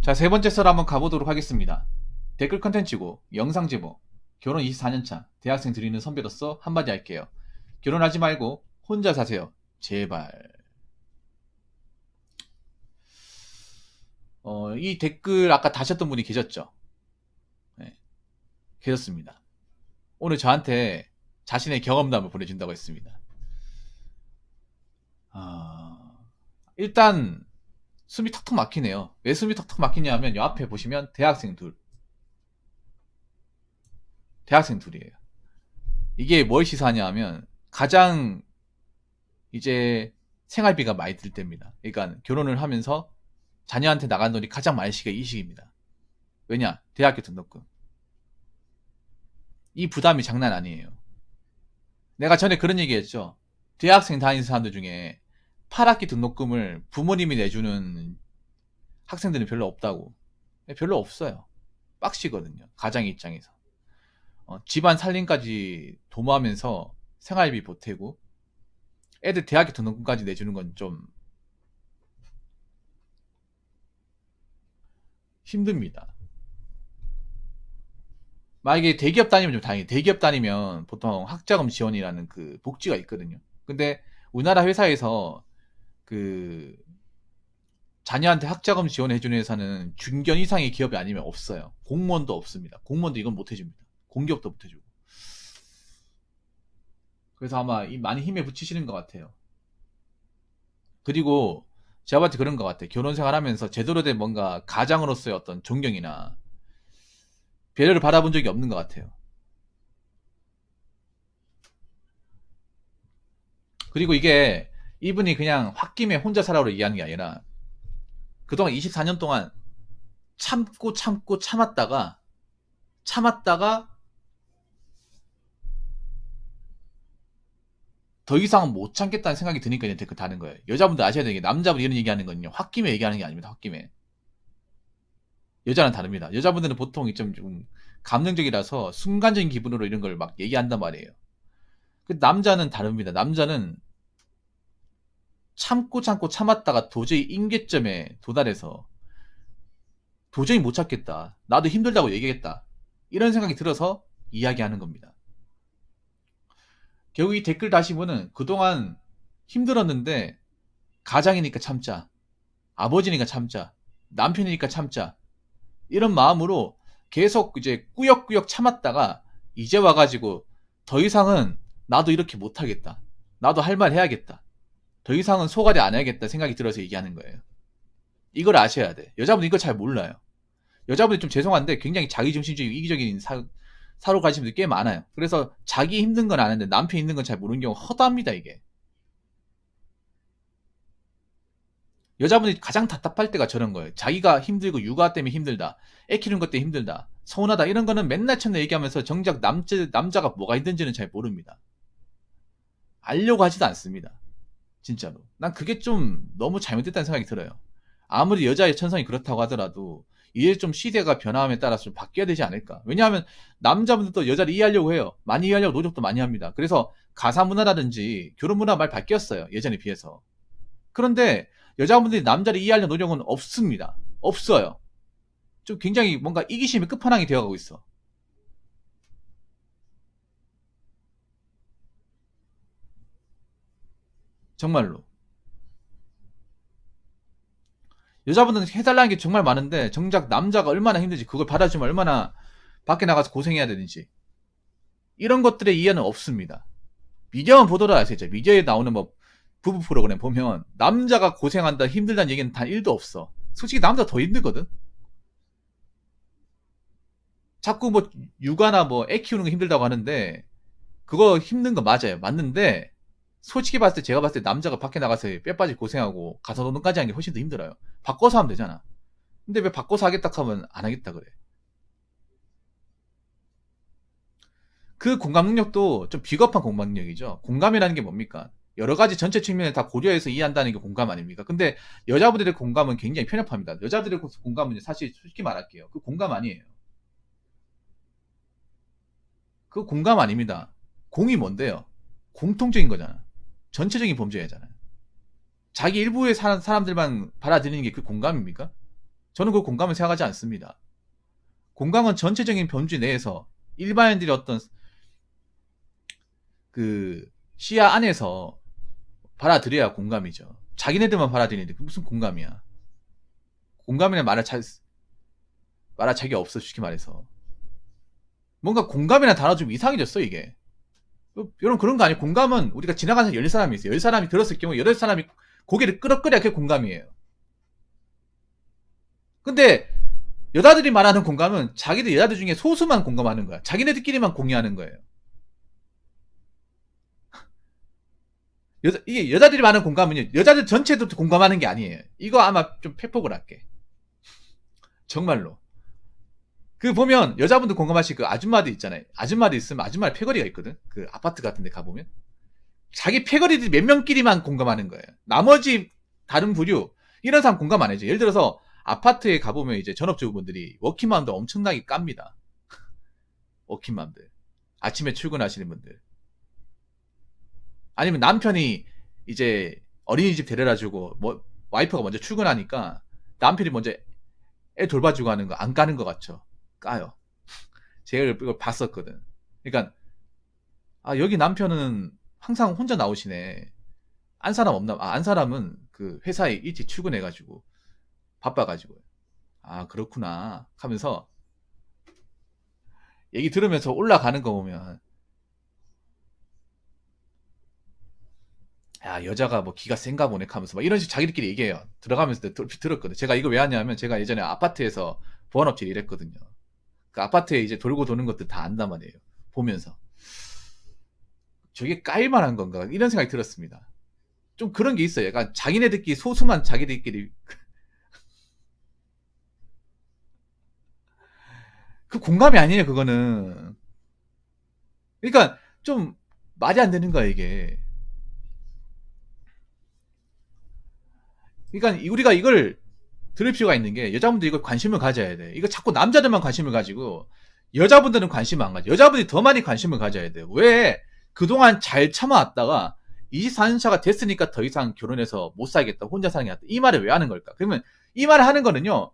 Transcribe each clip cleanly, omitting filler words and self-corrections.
자, 세 번째 썰 한번 가보도록 하겠습니다. 댓글 컨텐츠고 영상 제보 결혼 24년차 대학생 드리는 선배로서 한마디 할게요. 결혼하지 말고 혼자 사세요. 제발. 이 댓글 아까 다셨던 분이 계셨죠? 네, 계셨습니다. 오늘 저한테 자신의 경험담을 보내준다고 했습니다. 일단 숨이 턱턱 막히네요. 왜 숨이 턱턱 막히냐 하면 이 앞에 보시면 대학생 둘이에요. 이게 뭘 시사하냐 하면 가장 이제 생활비가 많이 들 때입니다. 그러니까 결혼을 하면서 자녀한테 나간 돈이 가장 많은 시기가 이 시기입니다. 왜냐? 대학교 등록금. 이 부담이 장난 아니에요. 내가 전에 그런 얘기 했죠. 대학생 다니는 사람들 중에 8학기 등록금을 부모님이 내주는 학생들은 별로 없다고. 별로 없어요. 빡시거든요. 가장 입장에서. 집안 살림까지 도모하면서 생활비 보태고 애들 대학교 등록금까지 내주는 건 좀 힘듭니다. 만약에 대기업 다니면 좀 다행이에요. 대기업 다니면 보통 학자금 지원이라는 그 복지가 있거든요. 근데 우리나라 회사에서 그 자녀한테 학자금 지원해주는 회사는 중견 이상의 기업이 아니면 없어요. 공무원도 없습니다. 공무원도 이건 못 해줍니다. 공기업도 못 해주고. 그래서 아마 많이 힘에 부치시는 것 같아요. 그리고 제가 봤을 때 그런 것 같아요. 결혼 생활하면서 제대로 된 뭔가 가장으로서의 어떤 존경이나 배려를 받아본 적이 없는 것 같아요. 그리고 이게 이분이 그냥 홧김에 혼자 살아로 얘기하는 게 아니라 그동안 24년 동안 참고 참았다가 더 이상은 못 참겠다는 생각이 드니까 이제 댓글 다는 거예요. 여자분들 아셔야 되는 게 남자분이 이런 얘기하는 건요. 홧김에 얘기하는 게 아닙니다. 홧김에. 여자는 다릅니다. 여자분들은 보통 좀 감정적이라서 순간적인 기분으로 이런 걸 막 얘기한단 말이에요. 그 남자는 다릅니다. 남자는 참고 참았다가 도저히 임계점에 도달해서 도저히 못 참겠다. 나도 힘들다고 얘기하겠다. 이런 생각이 들어서 이야기하는 겁니다. 결국 이 댓글 다신 분은 그동안 힘들었는데 가장이니까 참자. 아버지니까 참자. 남편이니까 참자. 이런 마음으로 계속 이제 꾸역꾸역 참았다가 이제 와가지고 더 이상은 나도 이렇게 못하겠다. 나도 할 말 해야겠다. 더 이상은 소갈이 안 해야겠다 생각이 들어서 얘기하는 거예요. 이걸 아셔야 돼. 여자분은 이걸 잘 몰라요. 여자분이 좀 죄송한데 굉장히 자기중심적이고 이기적인 사로 가시는 분들이 꽤 많아요. 그래서 자기 힘든 건 아는데 남편 힘든 건 잘 모르는 경우가 허다합니다, 이게. 여자분이 가장 답답할 때가 저런 거예요. 자기가 힘들고 육아 때문에 힘들다. 애 키우는 것 때문에 힘들다. 서운하다. 이런 거는 맨날 첫날 얘기하면서 정작 남자가 뭐가 힘든지는 잘 모릅니다. 알려고 하지도 않습니다. 진짜로. 난 그게 좀 너무 잘못됐다는 생각이 들어요. 아무리 여자의 천성이 그렇다고 하더라도 이제 좀 시대가 변화함에 따라서 좀 바뀌어야 되지 않을까. 왜냐하면 남자분들도 여자를 이해하려고 해요. 많이 이해하려고 노력도 많이 합니다. 그래서 가사 문화라든지 결혼 문화 많이 바뀌었어요. 예전에 비해서. 그런데 여자분들이 남자를 이해하려는 노력은 없습니다. 없어요. 좀 굉장히 뭔가 이기심이 끝판왕이 되어가고 있어. 정말로. 여자분들은 해달라는 게 정말 많은데 정작 남자가 얼마나 힘든지 그걸 받아주면 얼마나 밖에 나가서 고생해야 되는지 이런 것들의 이해는 없습니다. 미디어만 보더라 아세요. 미디어에 나오는 뭐 부부 프로그램 보면 남자가 고생한다 힘들다는 얘기는 단 1도 없어. 솔직히 남자 더 힘들거든. 자꾸 뭐 육아나 뭐 애 키우는 거 힘들다고 하는데 그거 힘든 거 맞아요. 맞는데 솔직히 봤을 때 제가 봤을 때 남자가 밖에 나가서 뼈 빠지 고생하고 가사 노동까지 하는 게 훨씬 더 힘들어요. 바꿔서 하면 되잖아. 근데 왜 바꿔서 하겠다 하면 안 하겠다 그래. 그 공감 능력도 좀 비겁한 공감 능력이죠. 공감이라는 게 뭡니까? 여러 가지 전체 측면을 다 고려해서 이해한다는 게 공감 아닙니까? 근데 여자분들의 공감은 굉장히 편협합니다. 여자들의 공감은 사실 솔직히 말할게요. 그 공감 아니에요. 그 공감 아닙니다. 공이 뭔데요? 공통적인 거잖아. 전체적인 범죄잖아요. 자기 일부의 사람들만 받아들이는 게 그 공감입니까? 저는 그 공감을 생각하지 않습니다. 공감은 전체적인 범주 내에서 일반인들이 어떤 그 시야 안에서 받아들여야 공감이죠. 자기네들만 받아들이는데 그 무슨 공감이야. 공감이란 말할 자격이 없어, 쉽게 말해서. 뭔가 공감이라는 단어 좀 이상해졌어, 이게. 여러분, 그런 거 아니에요? 공감은 우리가 지나가는 10사람이 있어요. 10사람이 들었을 경우 8사람이 고개를 끄덕거려야 그게 공감이에요. 근데 여자들이 말하는 공감은 자기들 여자들 중에 소수만 공감하는 거야. 자기네들끼리만 공유하는 거예요. 이게 여자들이 말하는 공감은요, 여자들 전체도 공감하는 게 아니에요. 이거 아마 좀 팩폭을 할게. 정말로. 그 보면 여자분들 공감하실 그 아줌마들 있잖아요. 아줌마들 있으면 아줌마의 패거리가 있거든. 그 아파트 같은 데 가보면. 자기 패거리들 몇 명끼리만 공감하는 거예요. 나머지 다른 부류, 이런 사람 공감 안 해줘. 예를 들어서 아파트에 가보면 이제 전업주부분들이 워킹맘들 엄청나게 깝니다. 워킹맘들. 아침에 출근하시는 분들. 아니면 남편이 이제 어린이집 데려다주고 뭐 와이프가 먼저 출근하니까 남편이 먼저 애 돌봐주고 하는 거 안 까는 것 같죠? 까요. 제가 이걸 봤었거든. 그러니까 여기 남편은 항상 혼자 나오시네. 안 사람 없나? 안 사람은 그 회사에 일찍 출근해가지고 바빠가지고 그렇구나 하면서 얘기 들으면서 올라가는 거 보면 여자가 뭐 기가 센가 보네 하면서 막 이런 식으로 자기들끼리 얘기해요. 들어가면서 들었거든. 제가 이거 왜 하냐면 제가 예전에 아파트에서 보안업체 일했거든요. 그 아파트에 이제 돌고 도는 것들 다 안단 말이에요. 보면서 저게 까일만한 건가 이런 생각이 들었습니다. 좀 그런 게 있어요. 약간 자기네들끼리 소수만 자기들끼리 그 공감이 아니에요. 그거는. 그러니까 좀 말이 안 되는 거야 이게. 그러니까 우리가 이걸 들을 필요가 있는 게 여자분들 이걸 관심을 가져야 돼. 이거 자꾸 남자들만 관심을 가지고 여자분들은 관심을 안 가져. 여자분들이 더 많이 관심을 가져야 돼. 왜 그동안 잘 참아왔다가 24년차가 됐으니까 더 이상 결혼해서 못 살겠다. 혼자 살겠다. 이 말을 왜 하는 걸까? 그러면 이 말을 하는 거는요.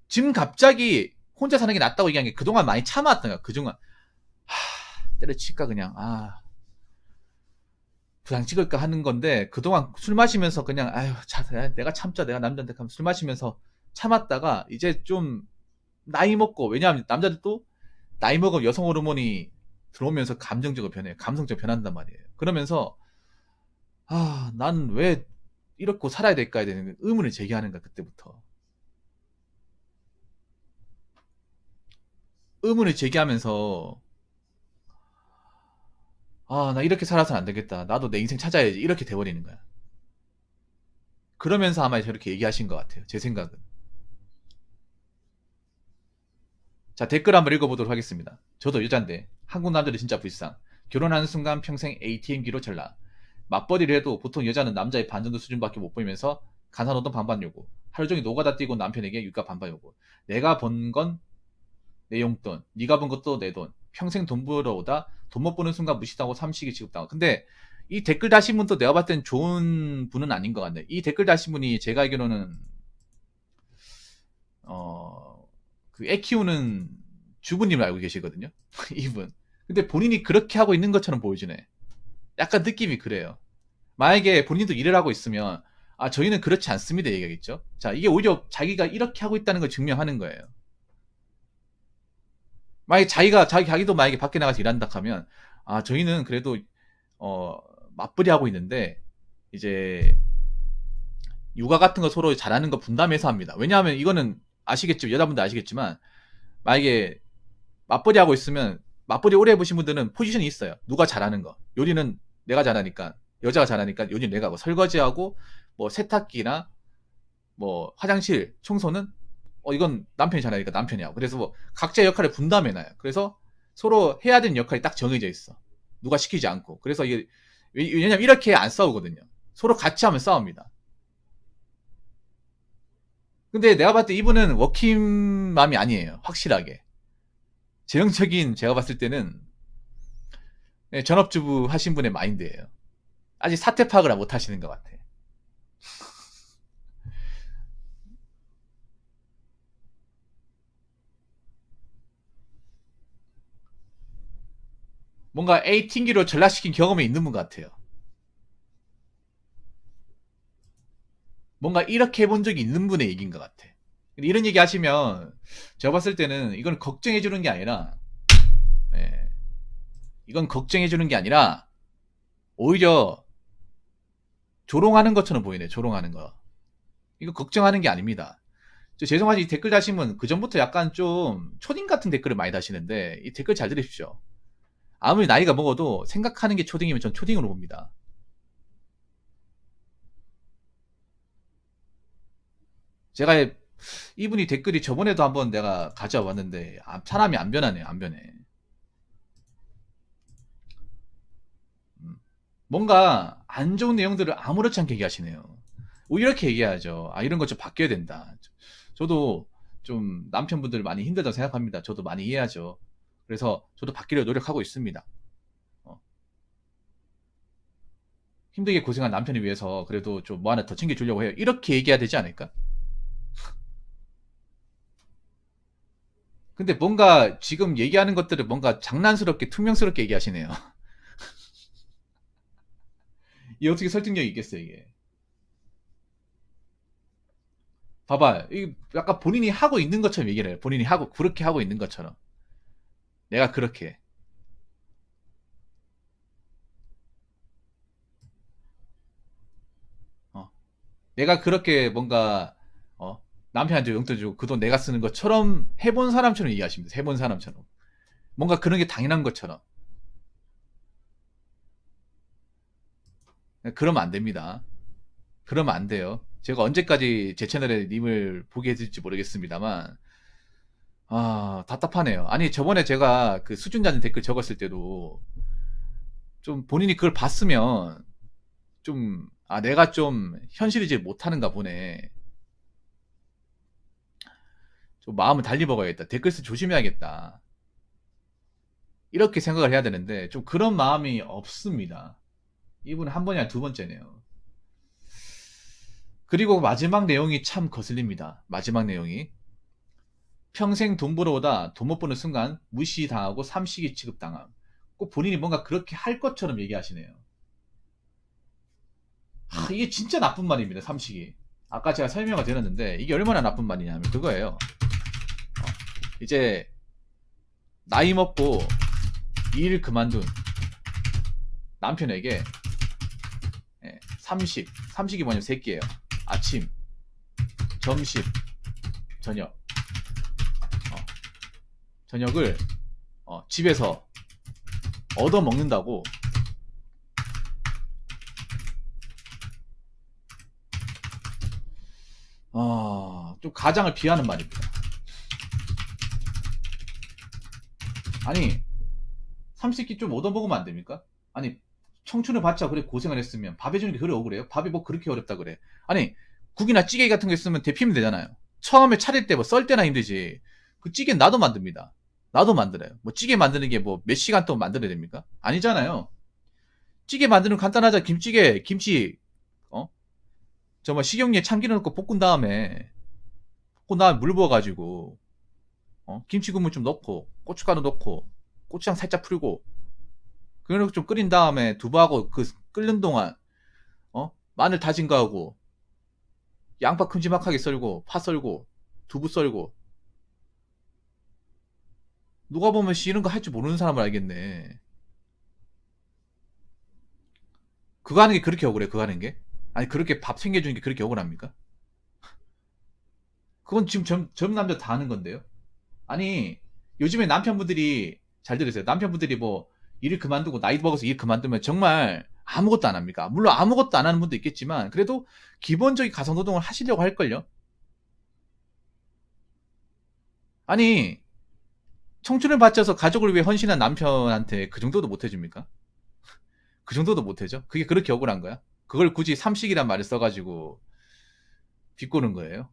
지금 갑자기 혼자 사는 게 낫다고 얘기한 게 그동안 많이 참아왔던 거야. 그동안 때려칠까 그냥 부상 찍을까 하는 건데 그동안 술 마시면서 그냥 내가 참자 내가 남자한테 가면 술 마시면서 참았다가 이제 좀 나이 먹고 왜냐하면 남자들도 나이 먹으면 여성 호르몬이 들어오면서 감정적으로 변해요. 감성적으로 변한단 말이에요. 그러면서 난 왜 이렇게 살아야 될까에 대한 의문을 제기하는 거야. 그때부터 의문을 제기하면서 나 이렇게 살아서는 안 되겠다. 나도 내 인생 찾아야지. 이렇게 돼버리는 거야. 그러면서 아마 저렇게 얘기하신 것 같아요. 제 생각은. 자, 댓글 한번 읽어보도록 하겠습니다. 저도 여잔데 한국 남자들 진짜 불쌍. 결혼하는 순간 평생 ATM기로 전락. 맞벌이를 해도 보통 여자는 남자의 반 정도 수준밖에 못 보이면서 간사노동 반반 요구. 하루 종일 노가다 뛰고 남편에게 육아 반반 요구. 내가 번 건 내 용돈, 네가 번 것도 내 돈. 평생 돈 벌어오다 돈 못 버는 순간 무시당하고 삼식이 취급당하고. 근데 이 댓글 다신 분도 내가 봤을 땐 좋은 분은 아닌 것 같네. 이 댓글 다신 분이 제가 알기로는 그 애 키우는 주부님을 알고 계시거든요. 이분. 근데 본인이 그렇게 하고 있는 것처럼 보여주네. 약간 느낌이 그래요. 만약에 본인도 일을 하고 있으면 저희는 그렇지 않습니다 얘기하겠죠. 자, 이게 오히려 자기가 이렇게 하고 있다는 걸 증명하는 거예요. 만약에 자기도 만약에 밖에 나가서 일한다 하면 저희는 그래도 맞벌이 하고 있는데 이제 육아 같은 거 서로 잘하는 거 분담해서 합니다. 왜냐하면 이거는 여자분들 아시겠지만 만약에 맞벌이 하고 있으면 맞벌이 오래 해보신 분들은 포지션이 있어요. 누가 잘하는 거. 요리는 내가 잘하니까 여자가 잘하니까 요리 내가 하고 설거지하고 뭐 세탁기나 뭐 화장실 청소는 이건 남편이 잘하니까 남편이 하고. 그래서 뭐 각자의 역할을 분담해놔요. 그래서 서로 해야 되는 역할이 딱 정해져 있어. 누가 시키지 않고. 그래서 이게 왜냐면 이렇게 안 싸우거든요. 서로 같이 하면 싸웁니다. 근데 내가 봤을 때 이분은 워킹맘이 아니에요. 확실하게. 제형적인 제가 봤을 때는 전업주부 하신 분의 마인드예요. 아직 사태 파악을 못 하시는 것 같아. 뭔가 A팅기로 전락시킨 경험이 있는 분 같아요. 뭔가 이렇게 해본 적이 있는 분의 얘기인 것 같아. 이런 얘기 하시면 제가 봤을 때는 이건 걱정해 주는 게 아니라, 예, 이건 걱정해 주는 게 아니라 오히려 조롱하는 것처럼 보이네. 조롱하는 거. 이거 걱정하는 게 아닙니다. 죄송하지, 이 댓글 다시면 그 전부터 약간 좀 초딩 같은 댓글을 많이 다시는데 이 댓글 잘 들으십시오. 아무리 나이가 먹어도 생각하는 게 초딩이면 전 초딩으로 봅니다. 제가 이분이 댓글이 저번에도 한번 내가 가져와 봤는데 사람이 안 변하네요. 안 변해. 뭔가 안 좋은 내용들을 아무렇지 않게 얘기하시네요. 이렇게 얘기하죠. 아, 이런 것 좀 바뀌어야 된다. 저도 좀 남편분들 많이 힘들다고 생각합니다. 저도 많이 이해하죠. 그래서 저도 바뀌려 노력하고 있습니다. 어, 힘들게 고생한 남편을 위해서 그래도 좀 뭐 하나 더 챙겨주려고 해요. 이렇게 얘기해야 되지 않을까? 근데 뭔가 지금 얘기하는 것들을 뭔가 장난스럽게 퉁명스럽게 얘기하시네요. 이게 어떻게 설득력이 있겠어요, 이게. 봐봐. 이 약간 본인이 하고 있는 것처럼 얘기를 해요. 본인이 하고, 그렇게 하고 있는 것처럼. 내가 그렇게. 어. 내가 그렇게 뭔가, 어, 남편한테 용돈 주고 그 돈 내가 쓰는 것처럼 해본 사람처럼 얘기하십니다. 해본 사람처럼. 뭔가 그런 게 당연한 것처럼. 그러면 안 됩니다. 그러면 안 돼요. 제가 언제까지 제 채널에 님을 보게 해줄지 모르겠습니다만, 아, 답답하네요. 아니, 저번에 제가 그 수준자님 댓글 적었을 때도 좀 본인이 그걸 봤으면 좀, 아, 내가 좀 현실이질 못하는가 보네. 좀 마음을 달리 먹어야겠다. 댓글 쓰 조심해야겠다. 이렇게 생각을 해야 되는데, 좀 그런 마음이 없습니다. 이분은 한 번이 아니라 두 번째네요. 그리고 마지막 내용이 참 거슬립니다. 마지막 내용이. 평생 돈 벌어오다 돈 못 버는 순간 무시당하고 삼식이 취급당함. 꼭 본인이 뭔가 그렇게 할 것처럼 얘기하시네요. 이게 진짜 나쁜 말입니다. 삼식이. 아까 제가 설명을 드렸는데 이게 얼마나 나쁜 말이냐면 그거예요. 이제 나이 먹고 일 그만둔 남편에게 삼식이 뭐냐면 새끼예요. 아침, 점심, 저녁. 저녁을 집에서 얻어 먹는다고. 좀 가장을 비하는 말입니다. 아니, 삼식기 좀 얻어먹으면 안 됩니까? 아니, 청춘을 받자 그래 고생을 했으면 밥 해주는 게 그래 억울해요? 밥이 뭐 그렇게 어렵다 그래? 아니, 국이나 찌개 같은 거 있으면 데피면 되잖아요. 처음에 차릴 때 뭐 썰 때나 힘들지. 그 찌개는 나도 만듭니다. 나도 만들어요. 뭐 찌개 만드는 게 뭐 몇 시간 동안 만들어야 됩니까? 아니잖아요. 찌개 만드는 간단하자. 김찌개, 김치, 정말 식용유에 참기름 넣고 볶은 다음에 물 부어가지고, 김치 국물 좀 넣고, 고춧가루 넣고, 고추장 살짝 풀고, 그리고 좀 끓인 다음에 두부하고 그 끓는 동안, 마늘 다진 거 하고, 양파 큼지막하게 썰고, 파 썰고, 두부 썰고, 누가 보면 씨 이런 거 할 줄 모르는 사람을 알겠네. 그거 하는 게 그렇게 억울해, 그거 하는 게? 아니, 그렇게 밥 챙겨주는 게 그렇게 억울합니까? 그건 지금 전 남자 다 하는 건데요? 아니, 요즘에 남편분들이, 잘 들으세요. 남편분들이 뭐, 일을 그만두고, 나이 먹어서 일 그만두면 정말 아무것도 안 합니까? 물론 아무것도 안 하는 분도 있겠지만, 그래도 기본적인 가성노동을 하시려고 할걸요? 아니, 청춘을 바쳐서 가족을 위해 헌신한 남편한테 그 정도도 못 해줍니까? 그 정도도 못 해줘? 그게 그렇게 억울한 거야? 그걸 굳이 삼식이란 말을 써가지고 비꼬는 거예요?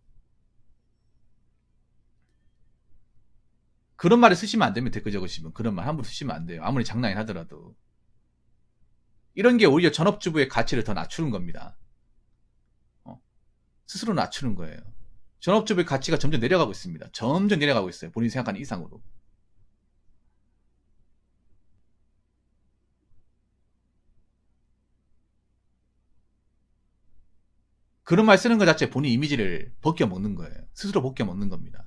그런 말을 쓰시면 안 됩니다. 댓글 적으시면. 그런 말 함부로 쓰시면 안 돼요. 아무리 장난이 하더라도. 이런 게 오히려 전업주부의 가치를 더 낮추는 겁니다. 스스로 낮추는 거예요. 전업주부의 가치가 점점 내려가고 있습니다. 점점 내려가고 있어요. 본인이 생각하는 이상으로. 그런 말 쓰는 것 자체 본인 이미지를 벗겨먹는 거예요. 스스로 벗겨먹는 겁니다.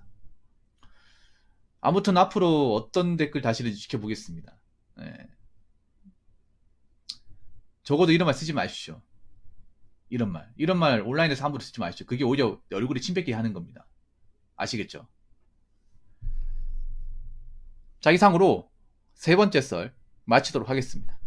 아무튼 앞으로 어떤 댓글 다시를 지켜보겠습니다. 예. 적어도 이런 말 쓰지 마십시오. 이런 말 온라인에서 함부로 쓰지 마십시오. 그게 오히려 얼굴에 침 뱉게 하는 겁니다. 아시겠죠? 자, 이상으로 세 번째 썰 마치도록 하겠습니다.